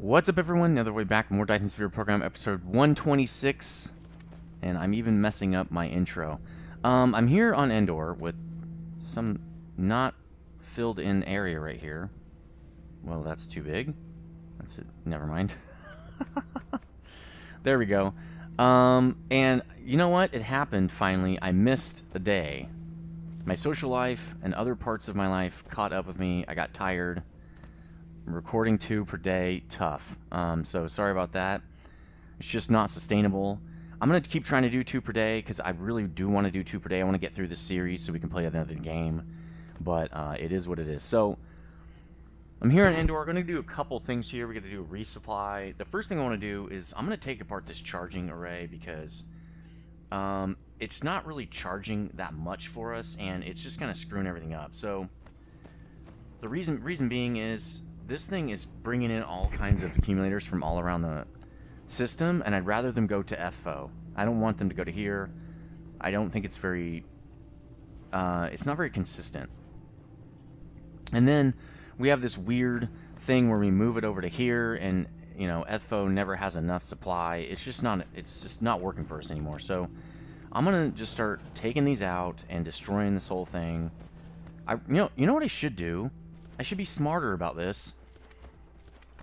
What's up, everyone? Another way back, more Dyson Sphere Program, episode 126, and I'm even messing up my intro. I'm here on Endor with some not filled in area right here. Well, that's too big. That's it. Never mind. There we go. And you know what? It happened finally. I missed a day. My social life and other parts of my life caught up with me. I got tired. Recording 2 per day, tough. So sorry about that. It's just not sustainable. I'm going to keep trying to do 2 per day because I really do want to do 2 per day. I want to get through this series so we can play another game. But it is what it is. So I'm here in Endor. We're going to do a couple things here. We're going to do a resupply. The first thing I want to do is I'm going to take apart this charging array because it's not really charging that much for us, and it's just kind of screwing everything up. So the reason being is this thing is bringing in all kinds of accumulators from all around the system, and I'd rather them go to FFO. I don't want them to go to here. I don't think it's very... it's not very consistent. And then we have this weird thing where we move it over to here, and, you know, FFO never has enough supply. It's just not working for us anymore. So I'm going to just start taking these out and destroying this whole thing. You know what I should do? I should be smarter about this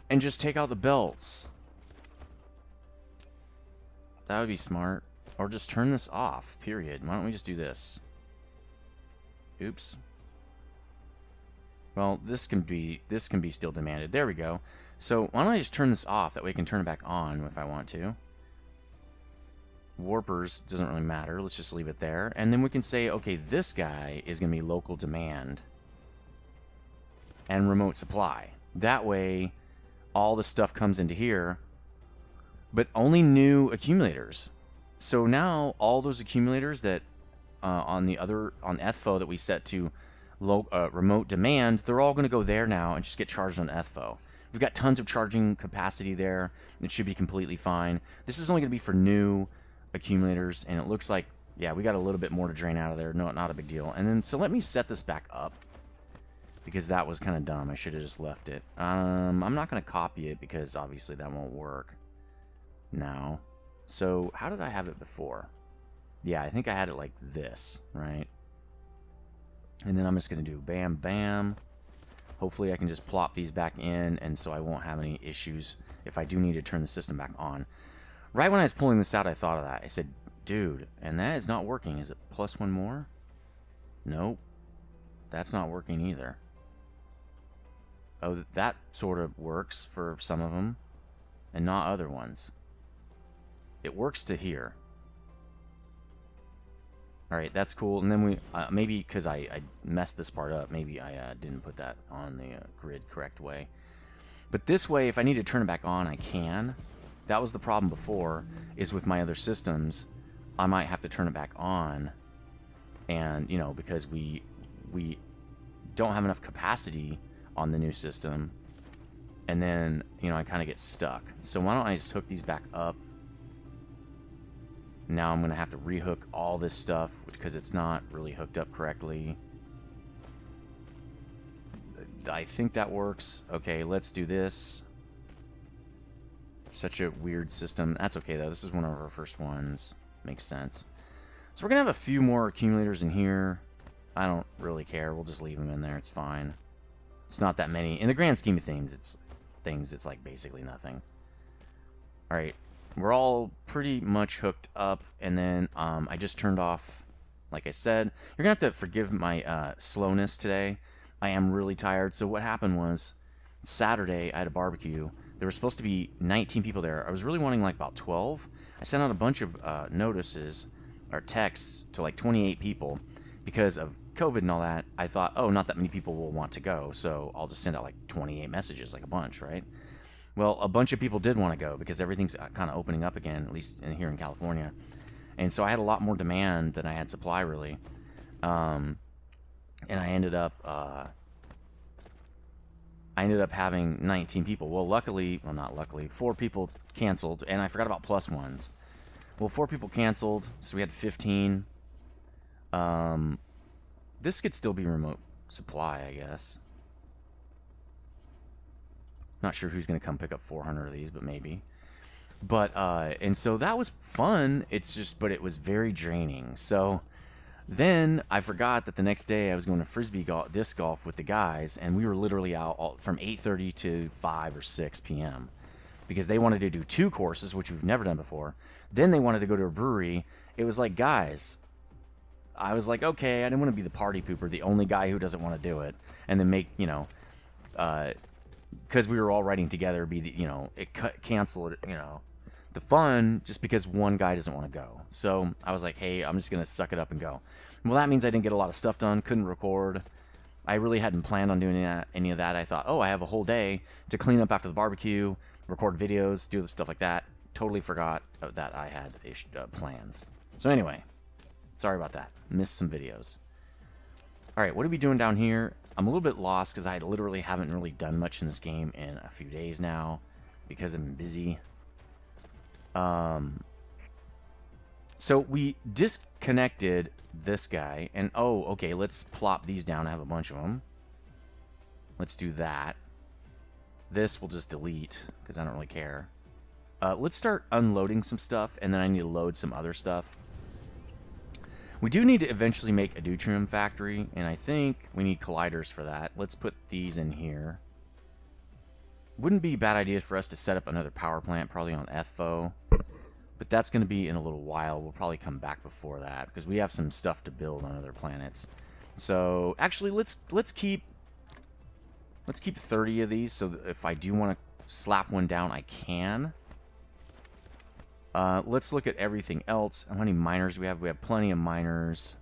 and just take out the belts. That would be smart. Or just turn this off, period. Why don't we just do this? Oops. Well, this can be still demanded. There we go. So why don't I just turn this off? That way I can turn it back on if I want to. Warpers doesn't really matter. Let's just leave it there. And then we can say, okay, this guy is going to be local demand and remote supply. That way, all the stuff comes into here, but only new accumulators. So now, all those accumulators that on FFO that we set to remote demand, they're all going to go there now and just get charged on FFO. We've got tons of charging capacity there. It should be completely fine. This is only going to be for new accumulators, and it looks like, yeah, we got a little bit more to drain out of there. No, not a big deal. And then, so let me set this back up, because that was kind of dumb. I should have just left it. I'm not going to copy it because obviously that won't work now. So how did I have it before? Yeah, I think I had it like this, right? And then I'm just going to do bam, bam. Hopefully I can just plop these back in, and so I won't have any issues if I do need to turn the system back on. Right when I was pulling this out, I thought of that. I said, dude, and that is not working. Is it plus one more? Nope. That's not working either. Oh, that sort of works for some of them, and not other ones. It works to here. Alright, that's cool. And then we, maybe because I messed this part up, maybe I didn't put that on the grid correct way. But this way, if I need to turn it back on, I can. That was the problem before, is with my other systems, I might have to turn it back on. And, you know, because we don't have enough capacity on the new system, and then, you know, I kind of get stuck. So why don't I just hook these back up? Now I'm going to have to rehook all this stuff because it's not really hooked up correctly. I think that works. Okay, let's do this. Such a weird system. That's okay, though. This is one of our first ones. Makes sense. So we're going to have a few more accumulators in here. I don't really care. We'll just leave them in there. It's fine. It's not that many. In the grand scheme of things, it's like basically nothing. Alright. We're all pretty much hooked up. And then I just turned off, like I said. You're going to have to forgive my slowness today. I am really tired. So what happened was, Saturday, I had a barbecue. There were supposed to be 19 people there. I was really wanting like about 12. I sent out a bunch of notices or texts to like 28 people because of COVID and all that. I thought, oh, not that many people will want to go, so I'll just send out like 28 messages, like a bunch, right? Well, a bunch of people did want to go because everything's kind of opening up again, at least here in California. And so I had a lot more demand than I had supply, really. And I ended up having 19 people. Well, luckily, well, not luckily, 4 people canceled, and I forgot about plus ones. Well, 4 people canceled, so we had 15. This could still be remote supply, I guess. Not sure who's going to come pick up 400 of these, but maybe. But, and so that was fun. It's just, but it was very draining. So then I forgot that the next day I was going to frisbee golf, disc golf with the guys, and we were literally out from 8:30 to 5 or 6 p.m. because they wanted to do 2 courses, which we've never done before. Then they wanted to go to a brewery. It was like, guys, I was like, okay, I didn't want to be the party pooper, the only guy who doesn't want to do it, and then make, because we were all riding together, be the, cancel it, the fun just because one guy doesn't want to go. So I was like, hey, I'm just going to suck it up and go. Well, that means I didn't get a lot of stuff done, couldn't record. I really hadn't planned on doing any of that. I thought, oh, I have a whole day to clean up after the barbecue, record videos, do the stuff like that. Totally forgot that I had plans. So anyway, sorry about that. Missed some videos. All right, what are we doing down here? I'm a little bit lost because I literally haven't really done much in this game in a few days now because I'm busy. So we disconnected this guy, and oh, okay, let's plop these down. I have a bunch of them. Let's do that. This we'll just delete because I don't really care. Let's start unloading some stuff, and then I need to load some other stuff. We do need to eventually make a deuterium factory, and I think we need colliders for that. Let's put these in here. Wouldn't be a bad idea for us to set up another power plant, probably on ETHFO. But that's going to be in a little while. We'll probably come back before that because we have some stuff to build on other planets. So actually, let's keep 30 of these, so that if I do want to slap one down, I can. Let's look at everything else. How many miners do we have? We have plenty of miners.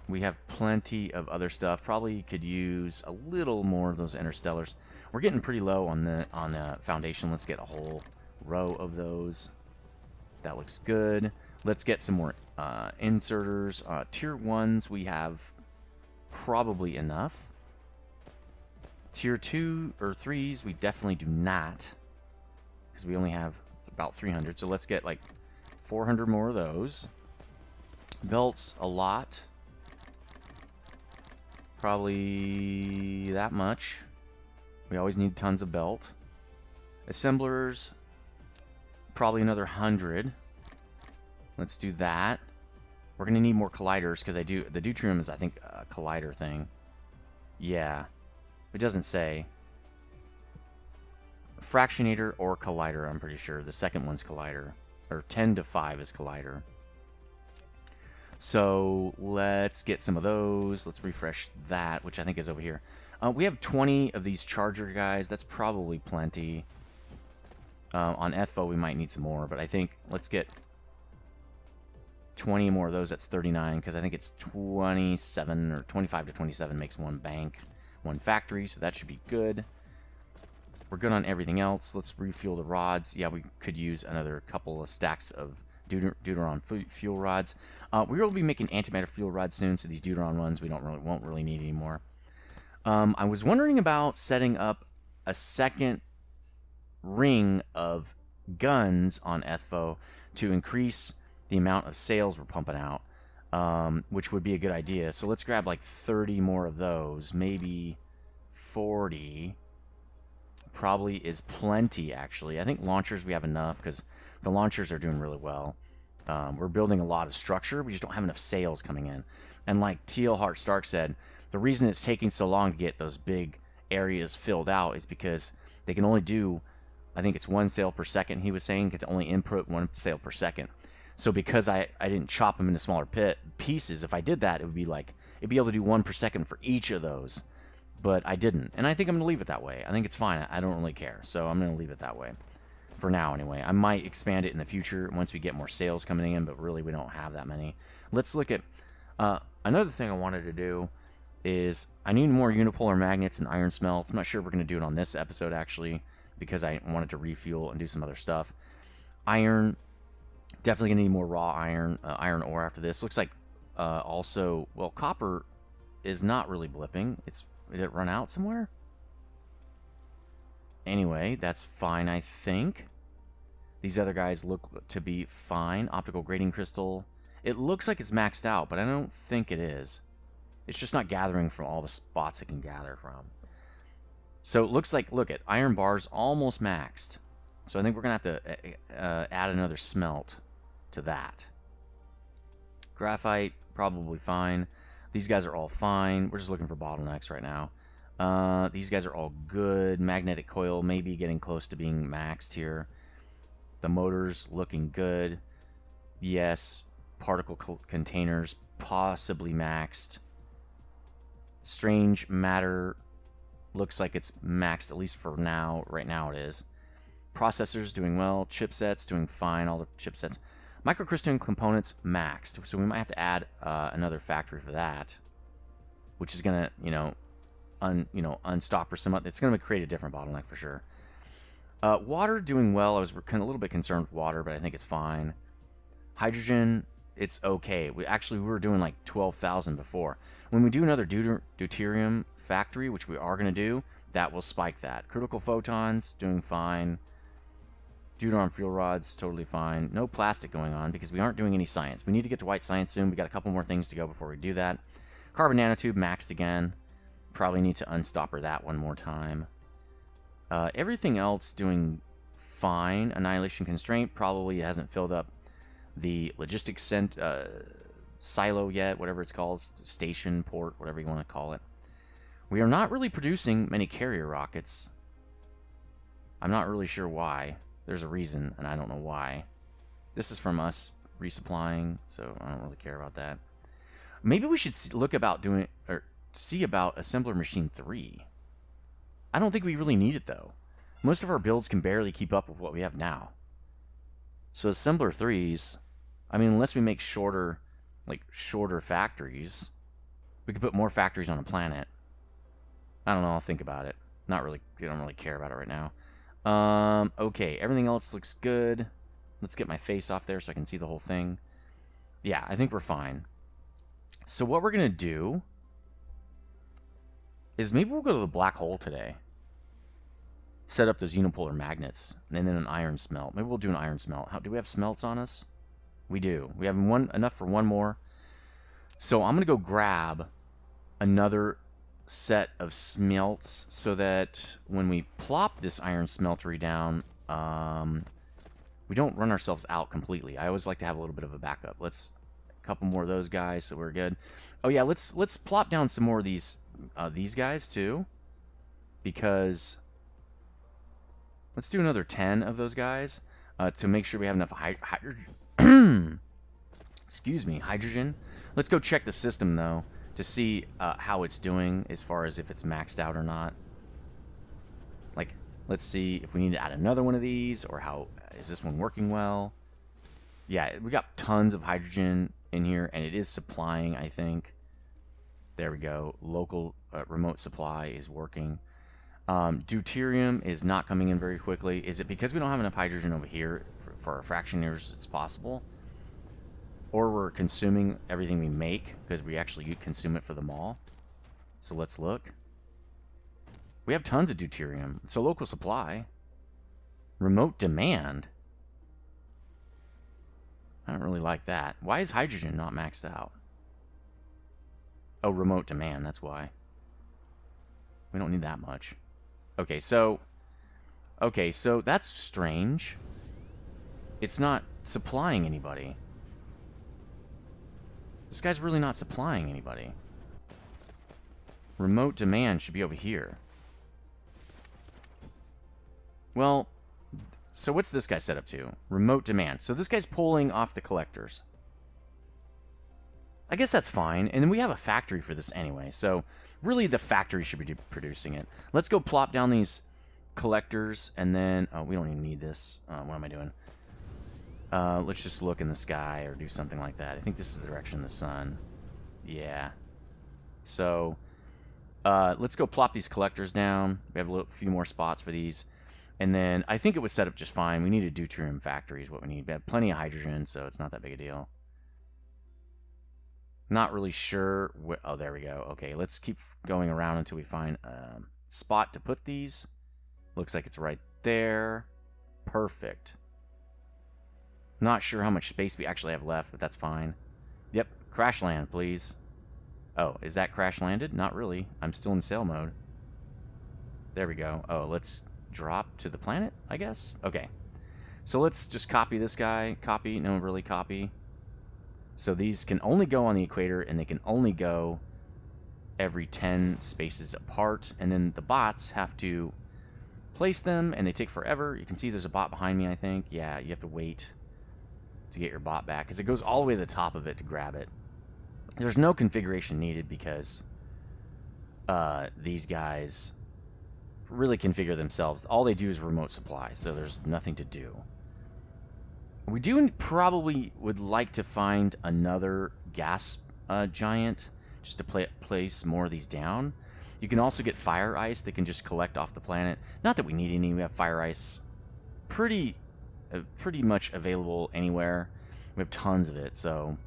We have plenty of other stuff. Probably could use a little more of those interstellars. We're getting pretty low on the foundation. Let's get a whole row of those. That looks good. Let's get some more inserters. Tier 1s, we have probably enough. Tier 2 or 3s, we definitely do not, because we only have about 300. So let's get like 400 more of those. Belts, a lot. Probably that much. We always need tons of belt. Assemblers, probably another 100. Let's do that. We're gonna need more colliders because the deuterium is, I think, a collider thing. Yeah, it doesn't say. Fractionator or collider, I'm pretty sure. The second one's collider, or 10 to 5 is collider. So let's get some of those. Let's refresh that, which I think is over here. We have 20 of these charger guys. That's probably plenty. On ETHFO, we might need some more, but I think let's get 20 more of those. That's 39, because I think it's 27 or 25 to 27 makes one bank, one factory, so that should be good. We're good on everything else. Let's refuel the rods. Yeah, we could use another couple of stacks of deuteron fuel rods. We will be making antimatter fuel rods soon, so these deuteron ones we won't really need anymore. I was wondering about setting up a second ring of guns on ETHFO to increase the amount of sails we're pumping out, which would be a good idea. So let's grab like 30 more of those, maybe 40. Probably is plenty, actually. I think launchers we have enough because the launchers are doing really well. We're building a lot of structure. We just don't have enough sails coming in. And like Teal Hart Stark said, the reason it's taking so long to get those big areas filled out is because they can only do, I think it's 1 sail per second. He was saying get to only input 1 sail per second. So because I didn't chop them into smaller pieces, if I did that, it would be like, it'd be able to do 1 per second for each of those. But I didn't. And I think I'm going to leave it that way. I think it's fine. I don't really care. So I'm going to leave it that way. For now, anyway. I might expand it in the future once we get more sales coming in, but really we don't have that many. Let's look at... another thing I wanted to do is I need more unipolar magnets and iron smelts. I'm not sure we're going to do it on this episode, actually, because I wanted to refuel and do some other stuff. Iron, definitely going to need more raw iron, iron ore after this. Looks like also, well, copper is not really blipping. Did it run out somewhere? Anyway, that's fine, I think. These other guys look to be fine. Optical grading crystal. It looks like it's maxed out, but I don't think it is. It's just not gathering from all the spots it can gather from. So it looks like, look at iron bars almost maxed. So I think we're going to have to add another smelt to that. Graphite, probably fine. These guys are all fine. We're just looking for bottlenecks right now. These guys are all good. Magnetic coil maybe getting close to being maxed here. The motor's looking good. Yes. Particle containers possibly maxed. Strange matter looks like it's maxed, at least for now. Right now it is. Processors doing well. Chipsets doing fine. All the chipsets. Microcrystalline components maxed. So we might have to add another factory for that, which is gonna, unstop or some. It's gonna create a different bottleneck for sure. Water doing well. I was a little bit concerned with water, but I think it's fine. Hydrogen, it's okay. We were doing like 12,000 before. When we do another deuterium factory, which we are gonna do, that will spike that. Critical photons doing fine. Deuteron fuel rods, totally fine. No plastic going on because we aren't doing any science. We need to get to white science soon. We got a couple more things to go before we do that. Carbon nanotube maxed again. Probably need to unstopper that one more time. Everything else doing fine. Annihilation constraint probably hasn't filled up the logistics silo yet, whatever it's called. Station, port, whatever you want to call it. We are not really producing many carrier rockets. I'm not really sure why. There's a reason, and I don't know why. This is from us resupplying, so I don't really care about that. Maybe we should look about doing, or see about Assembler Machine 3. I don't think we really need it, though. Most of our builds can barely keep up with what we have now. So Assembler 3s, I mean, unless we make shorter factories, we could put more factories on a planet. I don't know, I'll think about it. Not really, I don't really care about it right now. Okay, everything else looks good. Let's get my face off there so I can see the whole thing. Yeah, I think we're fine. So what we're going to do is maybe we'll go to the black hole today. Set up those unipolar magnets, and then an iron smelt. Maybe we'll do an iron smelt. Do we have smelts on us? We do. We have enough for one more. So I'm going to go grab another set of smelts so that when we plop this iron smeltery down, we don't run ourselves out completely. I always like to have a little bit of a backup. Let's a couple more of those guys so we're good. Oh yeah, let's plop down some more of these guys too, because let's do another 10 of those guys to make sure we have enough hydrogen. Excuse me, hydrogen. Let's go check the system though, to see how it's doing as far as if it's maxed out or not. Like, let's see if we need to add another one of these, or how is this one working well. Yeah, we got tons of hydrogen in here, and it is supplying, I think. There we go. Local remote supply is working. Deuterium is not coming in very quickly. Is it because we don't have enough hydrogen over here for our fractionators as possible? Or we're consuming everything we make because we actually consume it for the mall. So let's look. We have tons of deuterium. It's a local supply. Remote demand. I don't really like that. Why is hydrogen not maxed out? Oh, remote demand. That's why. We don't need that much. Okay, so that's strange. It's not supplying anybody. This guy's really not supplying anybody. Remote demand should be over here. Well, so what's this guy set up to? Remote demand. So this guy's pulling off the collectors. I guess that's fine. And then we have a factory for this anyway. So really the factory should be producing it. Let's go plop down these collectors and then... Oh, we don't even need this. What am I doing? Let's just look in the sky or do something like that. I think this is the direction of the sun. Yeah. So, let's go plop these collectors down. We have a few more spots for these. And then, I think it was set up just fine. We need a deuterium factory is what we need. We have plenty of hydrogen, so it's not that big a deal. Not really sure. Oh, there we go. Okay, let's keep going around until we find a spot to put these. Looks like it's right there. Perfect. Not sure how much space we actually have left, but that's fine. Yep, crash land, please. Oh, is that crash landed? Not really. I'm still in sail mode. There we go. Oh, let's drop to the planet, I guess. Okay. So let's just copy this guy. Copy. No, really copy. So these can only go on the equator, and they can only go every 10 spaces apart. And then the bots have to place them, and they take forever. You can see there's a bot behind me, I think. Yeah, you have to wait to get your bot back, because it goes all the way to the top of it to grab it. There's no configuration needed because these guys really configure themselves. All they do is remote supply, so there's nothing to do. We do probably would like to find another gas giant just to place more of these down. You can also get fire ice that can just collect off the planet. Not that we need any. We have fire ice pretty much available anywhere. We have tons of it, so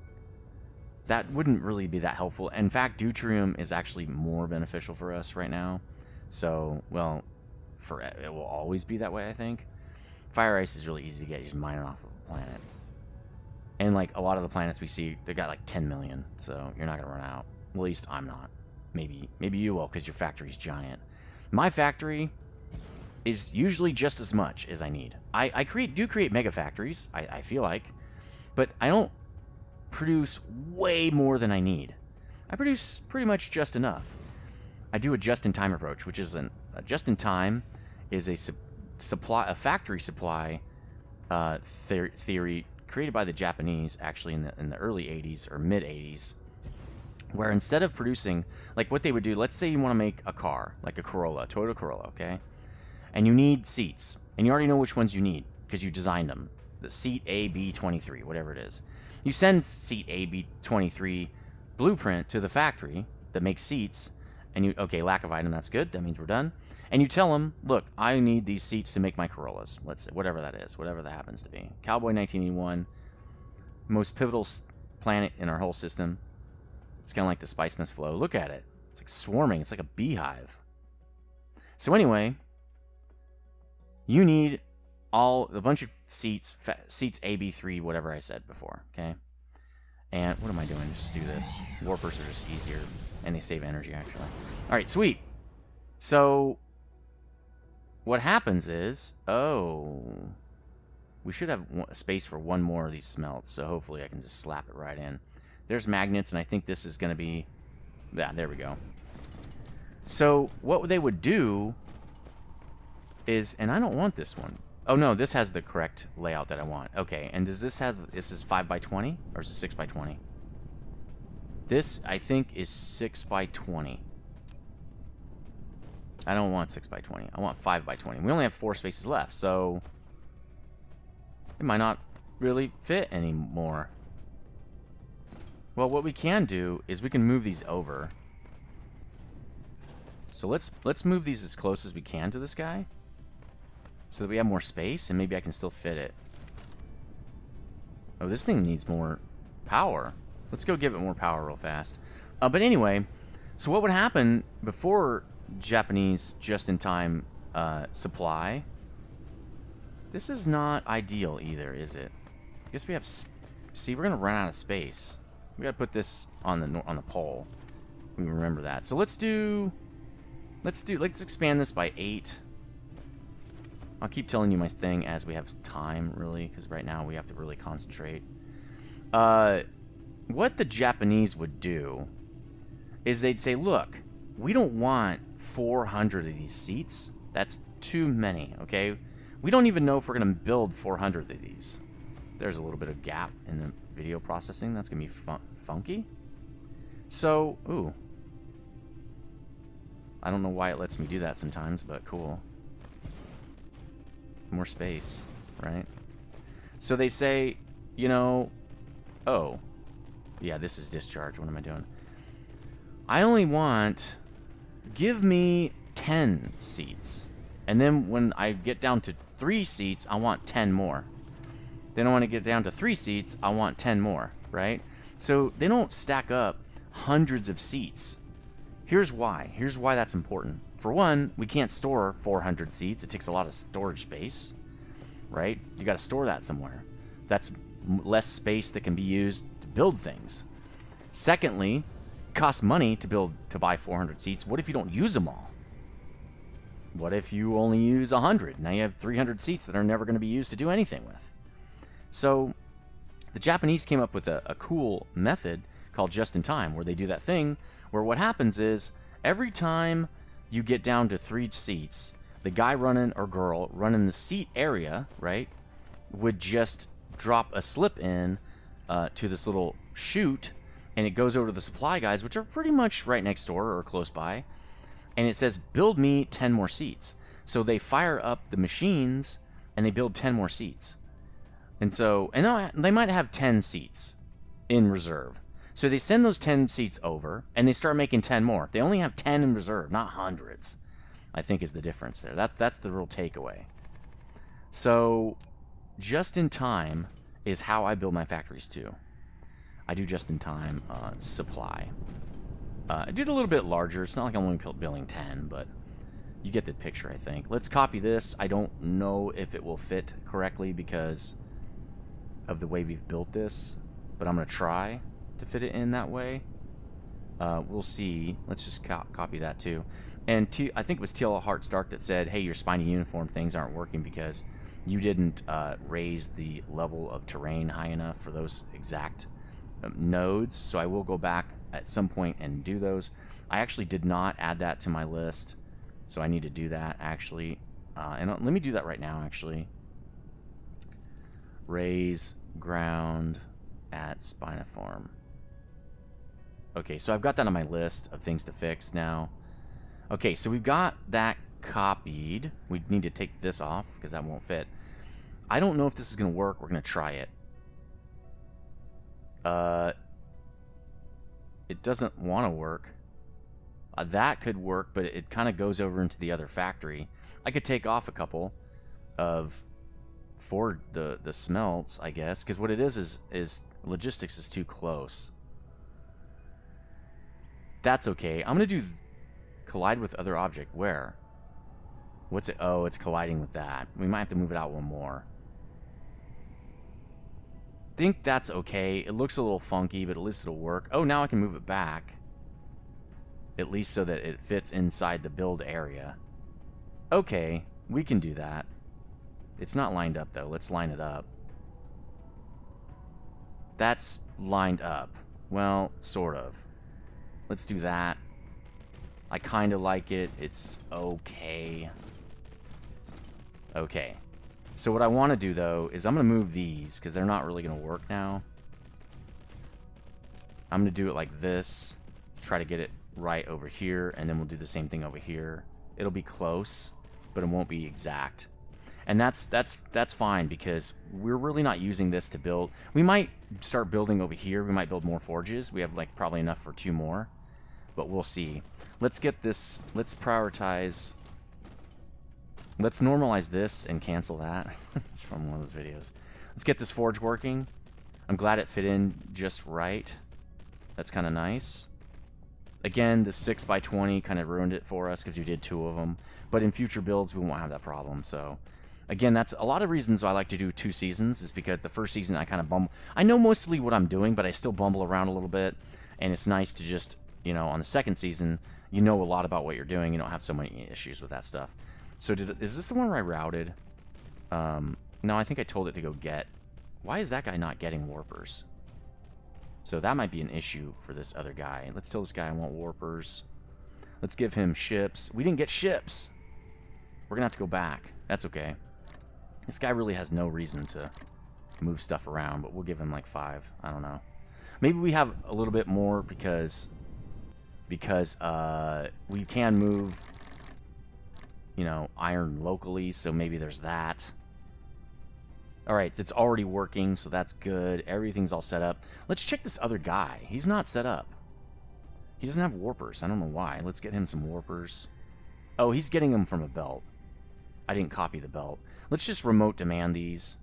that wouldn't really be that helpful. In fact, deuterium is actually more beneficial for us right now. So, well, it will always be that way, I think. Fire ice is really easy to get. You just mine it off of the planet. And, like, a lot of the planets we see, they got, like, 10 million. So you're not going to run out. At least I'm not. Maybe you will, because your factory's giant. My factory is usually just as much as I need. I do create mega factories, I feel like. But I don't produce way more than I need. I produce pretty much just enough. I do a just-in-time approach, which is a just-in-time is a factory supply theory created by the Japanese, actually in the early 80s or mid 80s, where instead of producing, like what they would do, let's say you want to make a car, like a Corolla, Toyota Corolla, okay? And you need seats, and you already know which ones you need because you designed them. The seat AB23, whatever it is. You send seat AB23 blueprint to the factory that makes seats, and you, okay, lack of item, that's good, that means we're done. And you tell them, look, I need these seats to make my Corollas. Let's say, whatever that is, whatever that happens to be. Cowboy 1981, most pivotal planet in our whole system. It's kind of like the Spice Mist flow. Look at it. It's like swarming. It's like a beehive. So anyway, you need a bunch of seats AB3, whatever I said before, okay? And what am I doing? Just do this. Warpers are just easier, and they save energy, actually. All right, sweet. So what happens is, we should have space for one more of these smelts, so hopefully I can just slap it right in. There's magnets, and I think this is going to be... Yeah, there we go. So what they would do is... And I don't want this one. Oh, no, this has the correct layout that I want. Okay, and does this have... This is 5x20? Or is it 6x20? This, I think, is 6x20. I don't want 6x20. I want 5x20. We only have 4 spaces left, so... It might not really fit anymore. Well, what we can do is we can move these over. So let's move these as close as we can to this guy, so that we have more space, and maybe I can still fit it. Oh, this thing needs more power. Let's go give it more power real fast. But anyway, so what would happen before Japanese just-in-time supply? This is not ideal either, is it? I guess we have... See, we're gonna run out of space. We gotta put this on the pole. We remember that. So let's expand this by 8. I'll keep telling you my thing as we have time, really, because right now we have to really concentrate. What the Japanese would do is they'd say, look, we don't want 400 of these seats. That's too many, okay? We don't even know if we're going to build 400 of these. There's a little bit of gap in the video processing. That's going to be funky. So, ooh. I don't know why it lets me do that sometimes, but cool. More space, right? So they say, you know, oh, yeah, this is discharge. What am I doing? I only want, give me 10 seats. And then when I get down to 3 seats, I want 10 more. Then I want to get down to 3 seats, I want 10 more, right? So they don't stack up hundreds of seats. Here's why. Here's why that's important. For one, we can't store 400 seats. It takes a lot of storage space, right? You got to store that somewhere. That's less space that can be used to build things. Secondly, it costs money to buy 400 seats. What if you don't use them all? What if you only use 100? Now you have 300 seats that are never going to be used to do anything with. So the Japanese came up with a cool method called just-in-time, where they do that thing where what happens is every time you get down to 3 seats, the guy running or girl running the seat area, right, would just drop a slip in to this little chute, and it goes over to the supply guys, which are pretty much right next door or close by, and it says, build me 10 more seats. So they fire up the machines, and they build 10 more seats. And so, and they might have 10 seats in reserve. So they send those 10 seats over, and they start making 10 more. They only have 10 in reserve, not hundreds, I think is the difference there. That's the real takeaway. So just-in-time is how I build my factories too. I do just-in-time supply. I did a little bit larger. It's not like I'm only building 10, but you get the picture, I think. Let's copy this. I don't know if it will fit correctly because of the way we've built this, but I'm going to try to fit it in that way. We'll see. Let's just copy that too. And I think it was TL Heart Stark that said, hey, your spiny uniform things aren't working because you didn't raise the level of terrain high enough for those exact nodes. So I will go back at some point and do those. I actually did not add that to my list, so I need to do that actually. And let me do that right now actually. Raise ground at spiniform. Okay, so I've got that on my list of things to fix now. Okay, so we've got that copied. We need to take this off because that won't fit. I don't know if this is going to work. We're going to try it. It doesn't want to work. That could work, but it kind of goes over into the other factory. I could take off a couple of for the smelts, I guess, because what it is logistics is too close. That's okay. I'm going to do collide with other object. Where? What's it? Oh, it's colliding with that. We might have to move it out one more. Think that's okay. It looks a little funky, but at least it'll work. Oh, now I can move it back. At least so that it fits inside the build area. Okay, we can do that. It's not lined up, though. Let's line it up. That's lined up. Well, sort of. Let's do that. I kind of like it. It's okay. Okay. So what I want to do, though, is I'm going to move these, because they're not really going to work now. I'm going to do it like this. Try to get it right over here, and then we'll do the same thing over here. It'll be close, but it won't be exact. And that's fine, because we're really not using this to build. We might start building over here. We might build more forges. We have like probably enough for 2 more, but we'll see. Let's get this. Let's prioritize. Let's normalize this and cancel that. It's from one of those videos. Let's get this forge working. I'm glad it fit in just right. That's kind of nice. Again, the 6x20 kind of ruined it for us because we did 2 of them. But in future builds, we won't have that problem. So, again, that's a lot of reasons I like to do 2 seasons is because the first season I kind of bumble. I know mostly what I'm doing, but I still bumble around a little bit. And it's nice to just, you know, on the second season, you know a lot about what you're doing. You don't have so many issues with that stuff. So is this the one where I routed? No, I think I told it to go get. Why is that guy not getting warpers? So that might be an issue for this other guy. Let's tell this guy I want warpers. Let's give him ships. We didn't get ships. We're going to have to go back. That's okay. This guy really has no reason to move stuff around, but we'll give him like 5. I don't know. Maybe we have a little bit more because we can move, you know, iron locally, so maybe there's that. Alright, it's already working, so that's good. Everything's all set up. Let's check this other guy. He's not set up. He doesn't have warpers. I don't know why. Let's get him some warpers. Oh, he's getting them from a belt. I didn't copy the belt. Let's just remote demand these.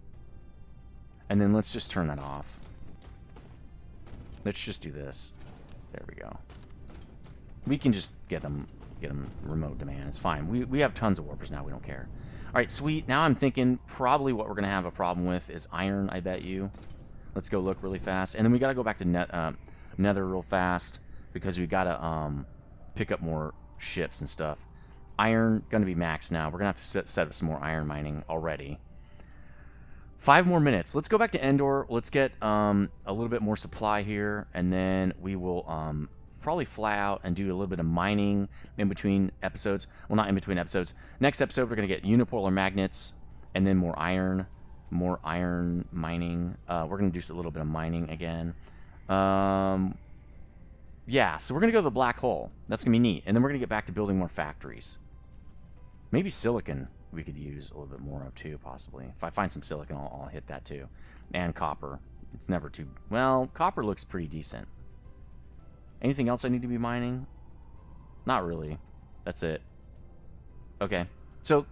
And then let's just turn that off. Let's just do this. There we go. We can just get them remote demand. It's fine. We have tons of warpers now. We don't care. All right, sweet. Now I'm thinking probably what we're going to have a problem with is iron, I bet you. Let's go look really fast. And then we got to go back to Nether real fast because we got to pick up more ships and stuff. Iron going to be max now. We're going to have to set up some more iron mining already. 5 more minutes. Let's go back to Endor. Let's get a little bit more supply here, and then we will probably fly out and do a little bit of mining in between episodes. Well, not in between episodes. Next episode, we're going to get unipolar magnets, and then more iron mining. We're going to do a little bit of mining again. Yeah, so we're going to go to the black hole. That's going to be neat. And then we're going to get back to building more factories. Maybe silicon we could use a little bit more of too, possibly. If I find some silicon, I'll hit that too. And copper. It's never too... Well, copper looks pretty decent. Anything else I need to be mining? Not really. That's it. Okay. So,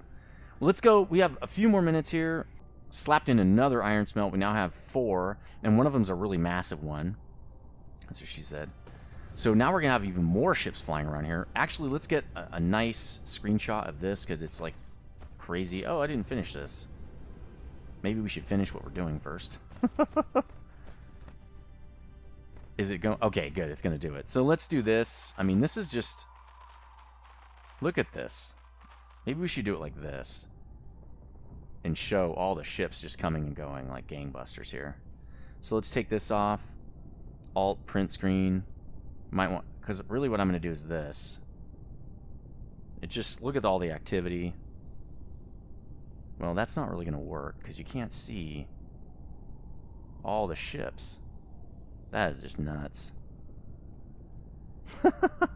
let's go. We have a few more minutes here. Slapped in another iron smelt. We now have 4. And one of them's a really massive one. That's what she said. So now we're going to have even more ships flying around here. Actually, let's get a nice screenshot of this because it's like crazy. Oh, I didn't finish this. Maybe we should finish what we're doing first. Is it going? Okay, good. It's going to do it. So let's do this. I mean, this is just... Look at this. Maybe we should do it like this. And show all the ships just coming and going like gangbusters here. So let's take this off. Alt, print screen. Might want... Because really what I'm going to do is this. It just... Look at all the activity. Well, that's not really going to work because you can't see all the ships. That is just nuts.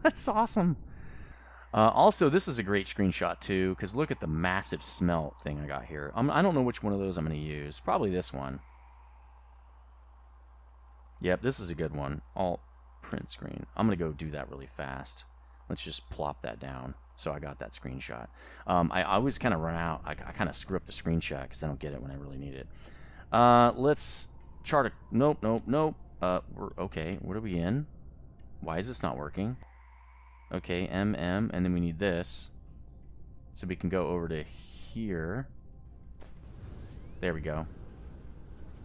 That's awesome. Also, this is a great screenshot too because look at the massive smelt thing I got here. I don't know which one of those I'm going to use. Probably this one. Yep, this is a good one. Alt print screen. I'm going to go do that really fast. Let's just plop that down. So I got that screenshot. I always kind of run out. I kind of screw up the screenshot because I don't get it when I really need it. Let's chart a... Nope, nope, nope. We're okay. What are we in? Why is this not working? Okay, MM, and then we need this. So we can go over to here. There we go.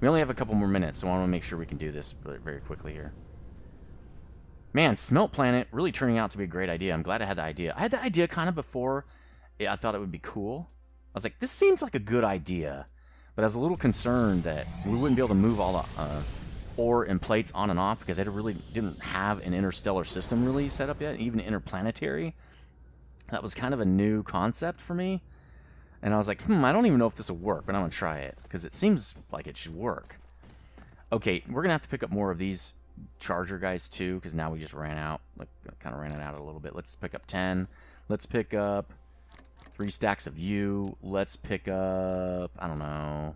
We only have a couple more minutes, so I want to make sure we can do this really, very quickly here. Man, Smelt Planet really turning out to be a great idea. I'm glad I had the idea. I had the idea kind of before. I thought it would be cool. I was like, this seems like a good idea. But I was a little concerned that we wouldn't be able to move all the ore and plates on and off because I really didn't have an interstellar system really set up yet, even interplanetary. That was kind of a new concept for me. And I was like, I don't even know if this will work, but I'm going to try it because it seems like it should work. Okay, we're going to have to pick up more of these charger guys too because now we just ran out. Like, kind of ran it out a little bit. Let's pick up 10. Let's pick up 3 stacks of U. Let's pick up, I don't know,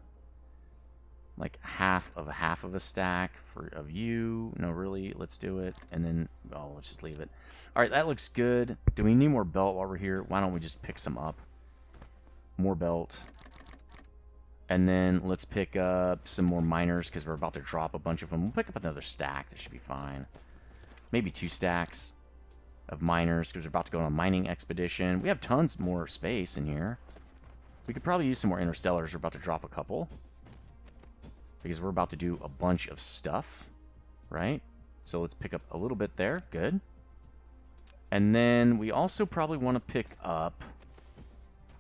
like half of a stack of U. No, really, let's do it. And then, oh, let's just leave it. All right, that looks good. Do we need more belt while we're here? Why don't we just pick some up? More belt. And then let's pick up some more miners because we're about to drop a bunch of them. We'll pick up another stack. That should be fine. Maybe 2 stacks of miners because we're about to go on a mining expedition. We have tons more space in here. We could probably use some more interstellars. We're about to drop a couple because we're about to do a bunch of stuff, right? So let's pick up a little bit there. Good. And then we also probably want to pick up...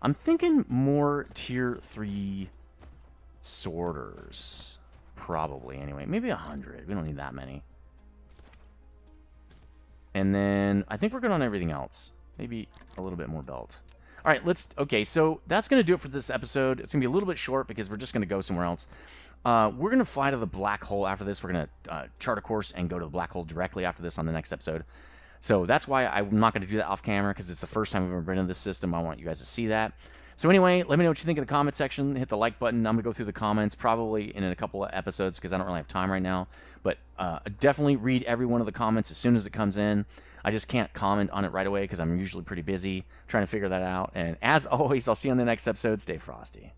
I'm thinking more tier 3 sorters. Probably, anyway. Maybe 100. We don't need that many. And then I think we're good on everything else. Maybe a little bit more belt. All right, let's... Okay, so that's going to do it for this episode. It's going to be a little bit short because we're just going to go somewhere else. We're going to fly to the black hole after this. We're going to chart a course and go to the black hole directly after this on the next episode. So that's why I'm not going to do that off camera because it's the first time we've ever been in this system. I want you guys to see that. So anyway, let me know what you think in the comment section. Hit the like button. I'm going to go through the comments probably in a couple of episodes because I don't really have time right now. But definitely read every one of the comments as soon as it comes in. I just can't comment on it right away because I'm usually pretty busy trying to figure that out. And as always, I'll see you on the next episode. Stay frosty.